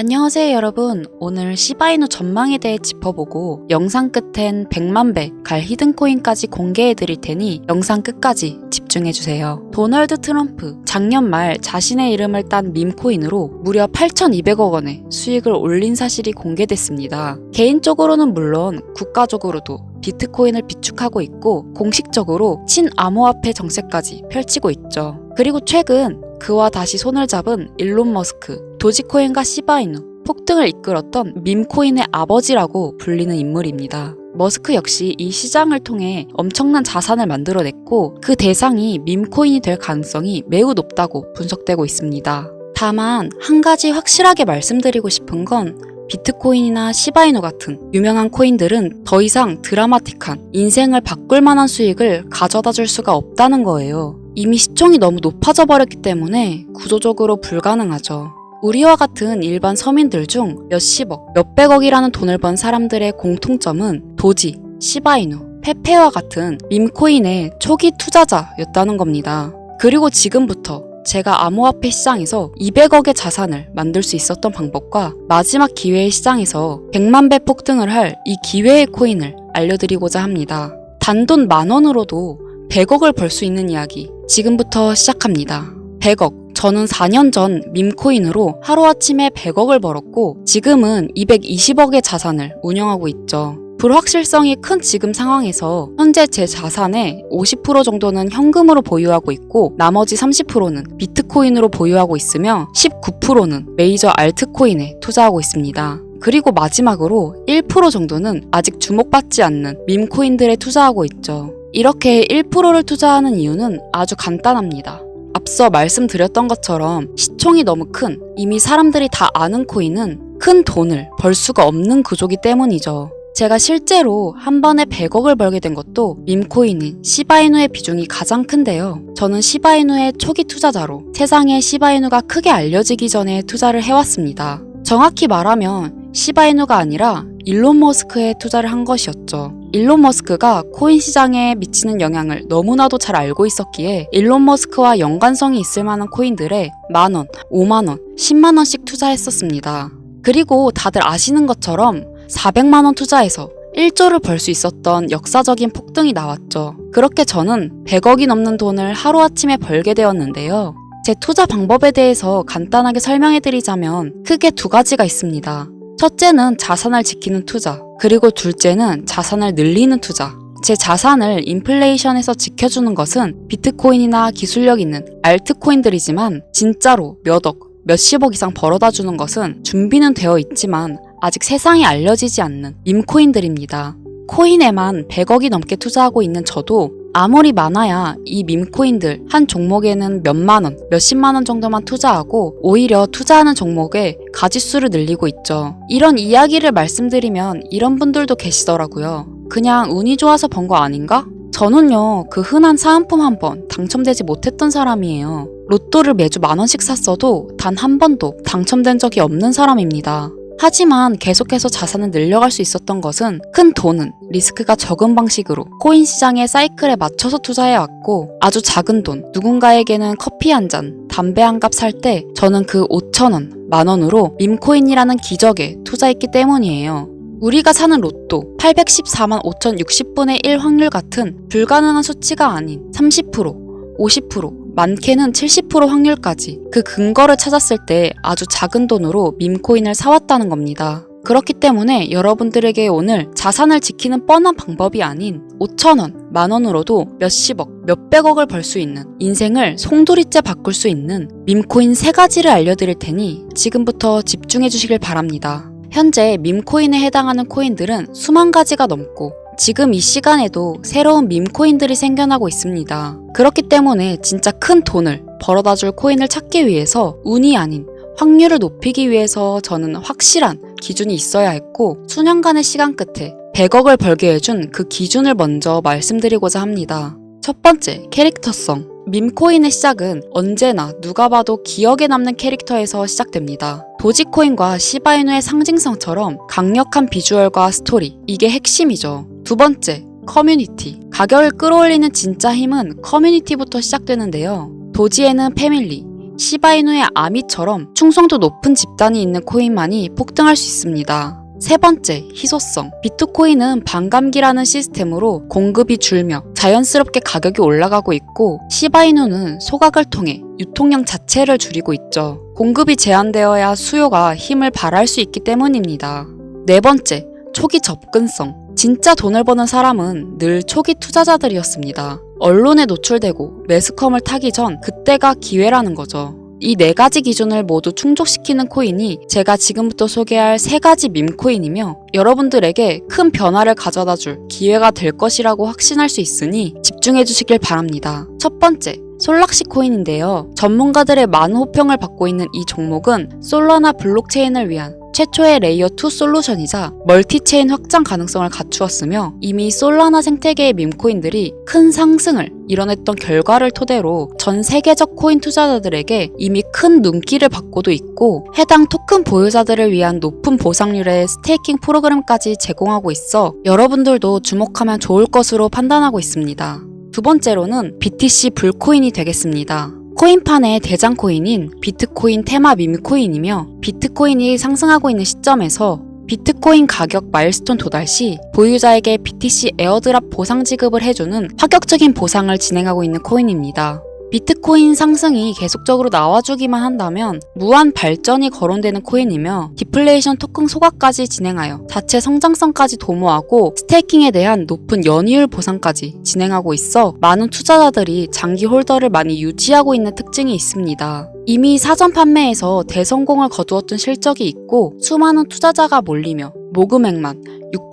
안녕하세요 여러분. 오늘 시바이누 전망에 대해 짚어보고 영상 끝엔 100만 배 갈 히든코인까지 공개해드릴 테니 영상 끝까지 집중해주세요. 도널드 트럼프 작년 말 자신의 이름을 딴 밈코인으로 무려 8,200억 원의 수익을 올린 사실이 공개됐습니다. 개인적으로는 물론 국가적으로도 비트코인을 비축하고 있고 공식적으로 친암호화폐 정책까지 펼치고 있죠. 그리고 최근 그와 다시 손을 잡은 일론 머스크, 도지코인과 시바이누, 폭등을 이끌었던 밈코인의 아버지라고 불리는 인물입니다. 머스크 역시 이 시장을 통해 엄청난 자산을 만들어냈고 그 대상이 밈코인이 될 가능성이 매우 높다고 분석되고 있습니다. 다만 한 가지 확실하게 말씀드리고 싶은 건 비트코인이나 시바이누 같은 유명한 코인들은 더 이상 드라마틱한 인생을 바꿀 만한 수익을 가져다 줄 수가 없다는 거예요. 이미 시총이 너무 높아져 버렸기 때문에 구조적으로 불가능하죠. 우리와 같은 일반 서민들 중 몇십억, 몇백억이라는 돈을 번 사람들의 공통점은 도지, 시바이누, 페페와 같은 밈코인의 초기 투자자였다는 겁니다. 그리고 지금부터 제가 암호화폐 시장에서 200억의 자산을 만들 수 있었던 방법과 마지막 기회의 시장에서 100만 배 폭등을 할 이 기회의 코인을 알려드리고자 합니다. 단돈 10,000원으로도 100억을 벌 수 있는 이야기 지금부터 시작합니다. 100억. 저는 4년 전 밈코인으로 하루아침에 100억을 벌었고 지금은 220억의 자산을 운영하고 있죠. 불확실성이 큰 지금 상황에서 현재 제 자산의 50% 정도는 현금으로 보유하고 있고 나머지 30%는 비트코인으로 보유하고 있으며 19%는 메이저 알트코인에 투자하고 있습니다. 그리고 마지막으로 1% 정도는 아직 주목받지 않는 밈코인들에 투자하고 있죠. 이렇게 1%를 투자하는 이유는 아주 간단합니다. 앞서 말씀드렸던 것처럼 시총이 너무 큰 이미 사람들이 다 아는 코인은 큰 돈을 벌 수가 없는 구조기 때문이죠. 제가 실제로 한 번에 100억을 벌게 된 것도 밈코인인 시바이누의 비중이 가장 큰데요. 저는 시바이누의 초기 투자자로 세상에 시바이누가 크게 알려지기 전에 투자를 해왔습니다. 정확히 말하면 시바이누가 아니라 일론 머스크에 투자를 한 것이었죠. 일론 머스크가 코인 시장에 미치는 영향을 너무나도 잘 알고 있었기에 일론 머스크와 연관성이 있을 만한 코인들에 10,000원, 50,000원, 100,000원씩 투자했었습니다. 그리고 다들 아시는 것처럼 400만 원 투자해서 1조를 벌 수 있었던 역사적인 폭등이 나왔죠. 그렇게 저는 100억이 넘는 돈을 하루아침에 벌게 되었는데요. 제 투자 방법에 대해서 간단하게 설명해드리자면 크게 두 가지가 있습니다. 첫째는 자산을 지키는 투자, 그리고 둘째는 자산을 늘리는 투자. 제 자산을 인플레이션에서 지켜주는 것은 비트코인이나 기술력 있는 알트코인들이지만 진짜로 몇 억, 몇십억 이상 벌어다 주는 것은 준비는 되어 있지만 아직 세상에 알려지지 않는 밈코인들입니다. 코인에만 100억이 넘게 투자하고 있는 저도 아무리 많아야 이 밈코인들 한 종목에는 몇만 원, 몇십만 원 정도만 투자하고 오히려 투자하는 종목의 가짓수를 늘리고 있죠. 이런 이야기를 말씀드리면 이런 분들도 계시더라고요. 그냥 운이 좋아서 번 거 아닌가? 저는요, 그 흔한 사은품 한 번 당첨되지 못했던 사람이에요. 로또를 매주 10,000원씩 샀어도 단 한 번도 당첨된 적이 없는 사람입니다. 하지만 계속해서 자산을 늘려갈 수 있었던 것은 큰 돈은 리스크가 적은 방식으로 코인 시장의 사이클에 맞춰서 투자해왔고 아주 작은 돈, 누군가에게는 커피 한 잔, 담배 한 갑 살 때 저는 그 5,000원, 10,000원으로 밈코인이라는 기적에 투자했기 때문이에요. 우리가 사는 로또 814만 5,060분의 1 확률 같은 불가능한 수치가 아닌 30%, 50%, 많게는 70% 확률까지 그 근거를 찾았을 때 아주 작은 돈으로 밈코인을 사왔다는 겁니다. 그렇기 때문에 여러분들에게 오늘 자산을 지키는 뻔한 방법이 아닌 5,000원, 10,000원으로도 몇십억, 몇백억을 벌 수 있는 인생을 송두리째 바꿀 수 있는 밈코인 3가지를 알려드릴 테니 지금부터 집중해 주시길 바랍니다. 현재 밈코인에 해당하는 코인들은 수만 가지가 넘고 지금 이 시간에도 새로운 밈코인들이 생겨나고 있습니다. 그렇기 때문에 진짜 큰 돈을 벌어다 줄 코인을 찾기 위해서 운이 아닌 확률을 높이기 위해서 저는 확실한 기준이 있어야 했고 수년간의 시간 끝에 100억을 벌게 해준 그 기준을 먼저 말씀드리고자 합니다. 첫 번째, 캐릭터성. 밈코인의 시작은 언제나 누가 봐도 기억에 남는 캐릭터에서 시작됩니다. 도지코인과 시바이누의 상징성처럼 강력한 비주얼과 스토리, 이게 핵심이죠. 두 번째, 커뮤니티. 가격을 끌어올리는 진짜 힘은 커뮤니티부터 시작되는데요. 도지에는 패밀리, 시바이누의 아미처럼 충성도 높은 집단이 있는 코인만이 폭등할 수 있습니다. 세 번째, 희소성. 비트코인은 반감기라는 시스템으로 공급이 줄며 자연스럽게 가격이 올라가고 있고 시바이누는 소각을 통해 유통량 자체를 줄이고 있죠. 공급이 제한되어야 수요가 힘을 발휘할 수 있기 때문입니다. 네 번째, 초기 접근성. 진짜 돈을 버는 사람은 늘 초기 투자자들이었습니다. 언론에 노출되고 매스컴을 타기 전 그때가 기회라는 거죠. 이 네 가지 기준을 모두 충족시키는 코인이 제가 지금부터 소개할 세 가지 밈코인이며 여러분들에게 큰 변화를 가져다 줄 기회가 될 것이라고 확신할 수 있으니 집중해 주시길 바랍니다. 첫 번째, 솔락시 코인인데요. 전문가들의 많은 호평을 받고 있는 이 종목은 솔라나 블록체인을 위한 최초의 레이어 2 솔루션이자 멀티체인 확장 가능성을 갖추었으며 이미 솔라나 생태계의 밈코인들이 큰 상승을 이뤄냈던 결과를 토대로 전 세계적 코인 투자자들에게 이미 큰 눈길을 받고도 있고 해당 토큰 보유자들을 위한 높은 보상률의 스테이킹 프로그램까지 제공하고 있어 여러분들도 주목하면 좋을 것으로 판단하고 있습니다. 두 번째로는 BTC 불코인이 되겠습니다. 코인판의 대장 코인인 비트코인 테마 밈코인이며 비트코인이 상승하고 있는 시점에서 비트코인 가격 마일스톤 도달 시 보유자에게 BTC 에어드랍 보상 지급을 해주는 파격적인 보상을 진행하고 있는 코인입니다. 비트코인 상승이 계속적으로 나와주기만 한다면 무한 발전이 거론되는 코인이며 디플레이션 토큰 소각까지 진행하여 자체 성장성까지 도모하고 스테이킹에 대한 높은 연이율 보상까지 진행하고 있어 많은 투자자들이 장기 홀더를 많이 유지하고 있는 특징이 있습니다. 이미 사전 판매에서 대성공을 거두었던 실적이 있고 수많은 투자자가 몰리며 모금액만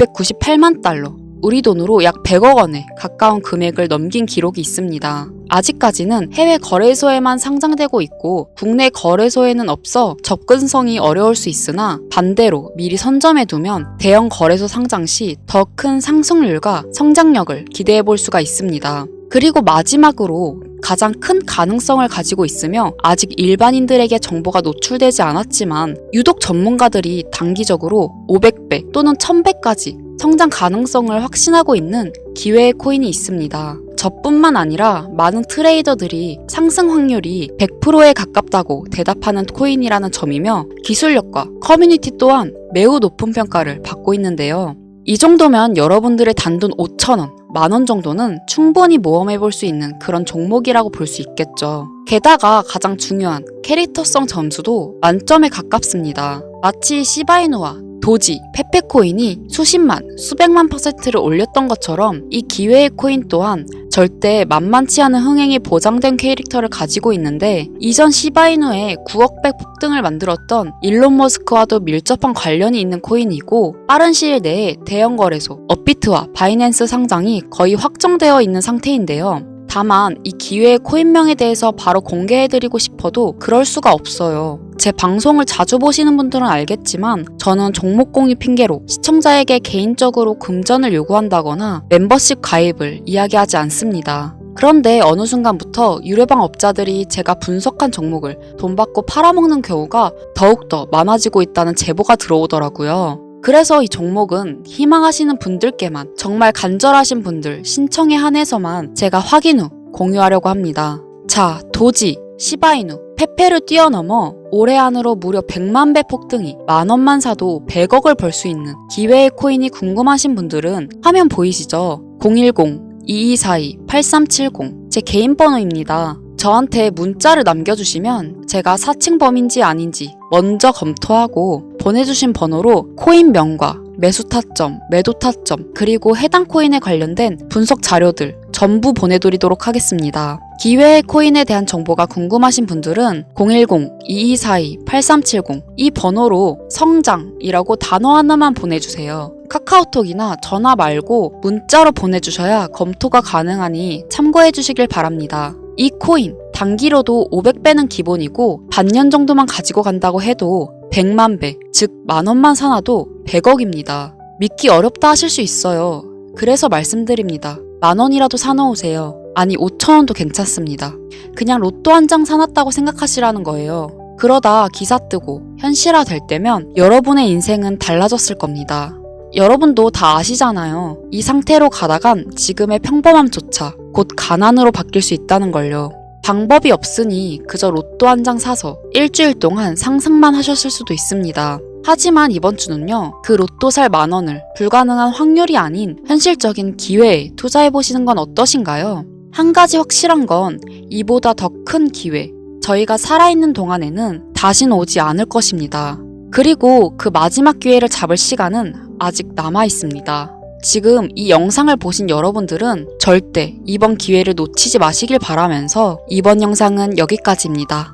698만 달러, 우리 돈으로 약 100억 원에 가까운 금액을 넘긴 기록이 있습니다. 아직까지는 해외 거래소에만 상장되고 있고 국내 거래소에는 없어 접근성이 어려울 수 있으나 반대로 미리 선점해두면 대형 거래소 상장 시 더 큰 상승률과 성장력을 기대해 볼 수가 있습니다. 그리고 마지막으로 가장 큰 가능성을 가지고 있으며 아직 일반인들에게 정보가 노출되지 않았지만 유독 전문가들이 단기적으로 500배 또는 1000배까지 성장 가능성을 확신하고 있는 기회의 코인이 있습니다. 저뿐만 아니라 많은 트레이더들이 상승 확률이 100%에 가깝다고 대답하는 코인이라는 점이며 기술력과 커뮤니티 또한 매우 높은 평가를 받고 있는데요. 이 정도면 여러분들의 단돈 5,000원, 만원 정도는 충분히 모험해볼 수 있는 그런 종목이라고 볼 수 있겠죠. 게다가 가장 중요한 캐릭터성 점수도 만점에 가깝습니다. 마치 시바이누와 도지, 페페코인이 수십만, 수백만 %를 올렸던 것처럼 이 기회의 코인 또한 절대 만만치 않은 흥행이 보장된 캐릭터를 가지고 있는데 이전 시바이누의 9억배 폭등을 만들었던 일론 머스크와도 밀접한 관련이 있는 코인이고 빠른 시일 내에 대형 거래소, 업비트와 바이낸스 상장이 거의 확정되어 있는 상태인데요. 다만 이 기회의 코인명에 대해서 바로 공개해드리고 싶어도 그럴 수가 없어요. 제 방송을 자주 보시는 분들은 알겠지만 저는 종목 공유 핑계로 시청자에게 개인적으로 금전을 요구한다거나 멤버십 가입을 이야기하지 않습니다. 그런데 어느 순간부터 유료방 업자들이 제가 분석한 종목을 돈 받고 팔아먹는 경우가 더욱더 많아지고 있다는 제보가 들어오더라고요. 그래서 이 종목은 희망하시는 분들께만 정말 간절하신 분들 신청에 한해서만 제가 확인 후 공유하려고 합니다. 자, 도지, 시바이누, 페페를 뛰어넘어 올해 안으로 무려 100만 배 폭등이 만원만 사도 100억을 벌 수 있는 기회의 코인이 궁금하신 분들은 화면 보이시죠? 010-2242-8370 제 개인 번호입니다. 저한테 문자를 남겨주시면 제가 사칭범인지 아닌지 먼저 검토하고 보내주신 번호로 코인명과 매수 타점, 매도 타점, 그리고 해당 코인에 관련된 분석 자료들 전부 보내드리도록 하겠습니다. 기회의 코인에 대한 정보가 궁금하신 분들은 010-2242-8370 이 번호로 성장이라고 단어 하나만 보내주세요. 카카오톡이나 전화 말고 문자로 보내주셔야 검토가 가능하니 참고해 주시길 바랍니다. 이 코인 단기로도 500배는 기본이고 반년 정도만 가지고 간다고 해도 100만 배, 즉 만원만 사놔도 100억입니다. 믿기 어렵다 하실 수 있어요. 그래서 말씀드립니다. 만원이라도 사놓으세요. 아니 5,000원도 괜찮습니다. 그냥 로또 한 장 사놨다고 생각하시라는 거예요. 그러다 기사 뜨고 현실화 될 때면 여러분의 인생은 달라졌을 겁니다. 여러분도 다 아시잖아요. 이 상태로 가다간 지금의 평범함조차 곧 가난으로 바뀔 수 있다는 걸요. 방법이 없으니 그저 로또 한 장 사서 일주일 동안 상상만 하셨을 수도 있습니다. 하지만 이번 주는요, 그 로또 살 10,000원을 불가능한 확률이 아닌 현실적인 기회에 투자해보시는 건 어떠신가요? 한 가지 확실한 건 이보다 더 큰 기회, 저희가 살아있는 동안에는 다시는 오지 않을 것입니다. 그리고 그 마지막 기회를 잡을 시간은 아직 남아있습니다. 지금 이 영상을 보신 여러분들은 절대 이번 기회를 놓치지 마시길 바라면서 이번 영상은 여기까지입니다.